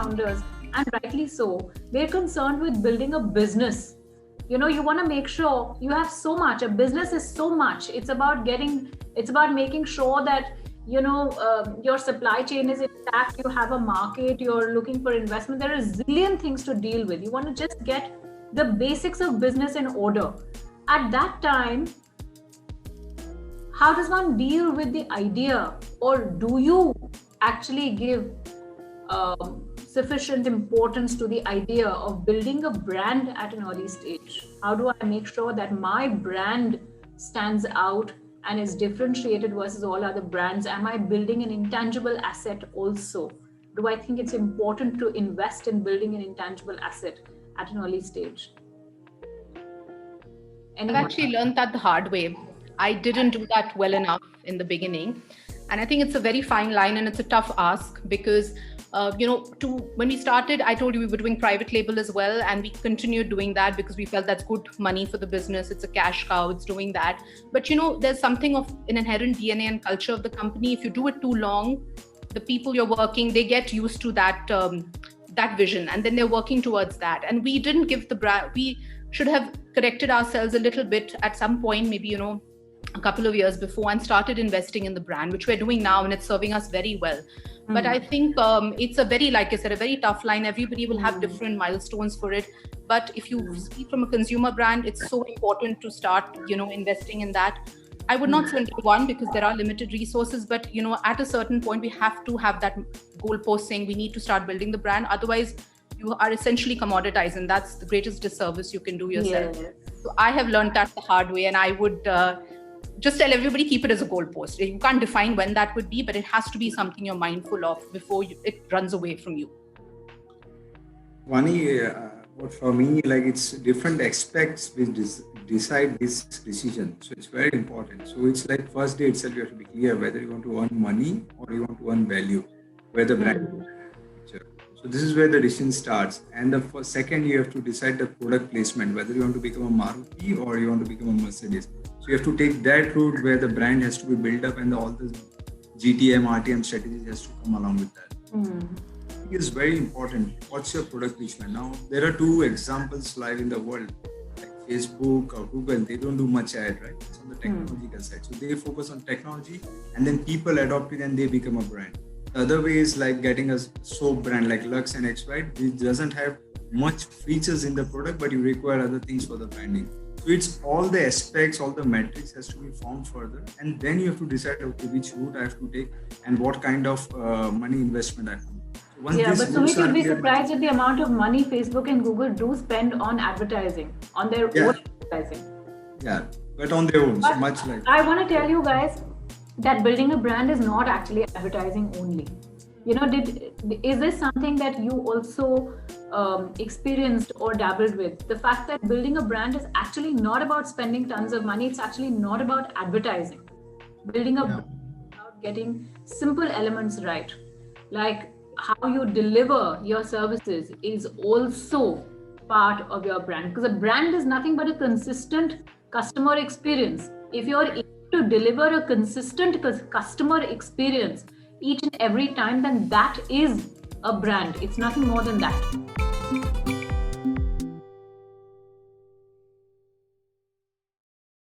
founders, and rightly so, they're concerned with building a business. You know, you want to make sure you have so much. A business is so much. It's about making sure that, your supply chain is intact, you have a market, you're looking for investment. There are a zillion things to deal with. You want to just get the basics of business in order. At that time, how does one deal with the idea, or do you actually give sufficient importance to the idea of building a brand at an early stage? How do I make sure that my brand stands out and is differentiated versus all other brands? Am I building an intangible asset also? Do I think it's important to invest in building an intangible asset at an early stage? I've actually learned that the hard way. I didn't do that well enough in the beginning. And I think it's a very fine line, and it's a tough ask because, when we started, I told you we were doing private label as well. And we continued doing that because we felt that's good money for the business. It's a cash cow. It's doing that. But, there's something of an inherent DNA and culture of the company. If you do it too long, the people you're working, they get used to that vision, and then they're working towards that. And we didn't give the brand, we should have corrected ourselves a little bit at some point, maybe, a couple of years before, and started investing in the brand, which we're doing now, and it's serving us very well. But I think it's a very, like I said, a very tough line. Everybody will have different milestones for it. But if you speak from a consumer brand, it's so important to start, investing in that. I would not say until one, because there are limited resources, but, at a certain point, we have to have that goalpost saying we need to start building the brand. Otherwise, you are essentially commoditized, and that's the greatest disservice you can do yourself. Yes. So I have learned that the hard way, and I would just tell everybody, keep it as a goalpost. You can't define when that would be, but it has to be something you're mindful of before it runs away from you. What for me, like, it's different aspects which decide this decision. So it's very important. So it's like first day itself, you have to be clear whether you want to earn money or you want to earn value, where the brand. So this is where the decision starts. And the second, you have to decide the product placement, whether you want to become a Maruti or you want to become a Mercedes. So you have to take that route where the brand has to be built up, and all the GTM, RTM strategies has to come along with that. I think it's very important. What's your product placement? Now, there are two examples live in the world, like Facebook or Google. They don't do much ad, right? It's on the technological side. So they focus on technology, and then people adopt it and they become a brand. The other way is like getting a soap brand like Lux and XY. It doesn't have much features in the product, but you require other things for the branding. So it's all the aspects, all the metrics has to be formed further. And then you have to decide, okay, which route I have to take and what kind of money investment I have to do. But Sumit, you'll be surprised at the amount of money Facebook and Google do spend on advertising, on their own advertising. Yeah, but on their own, so much like. I want to tell you guys that building a brand is not actually advertising only. Is this something that you also experienced or dabbled with? The fact that building a brand is actually not about spending tons of money. It's actually not about advertising. Building a brand is about getting simple elements right. Like how you deliver your services is also part of your brand, because a brand is nothing but a consistent customer experience. If you're able to deliver a consistent customer experience each and every time, then that is a brand. It's nothing more than that.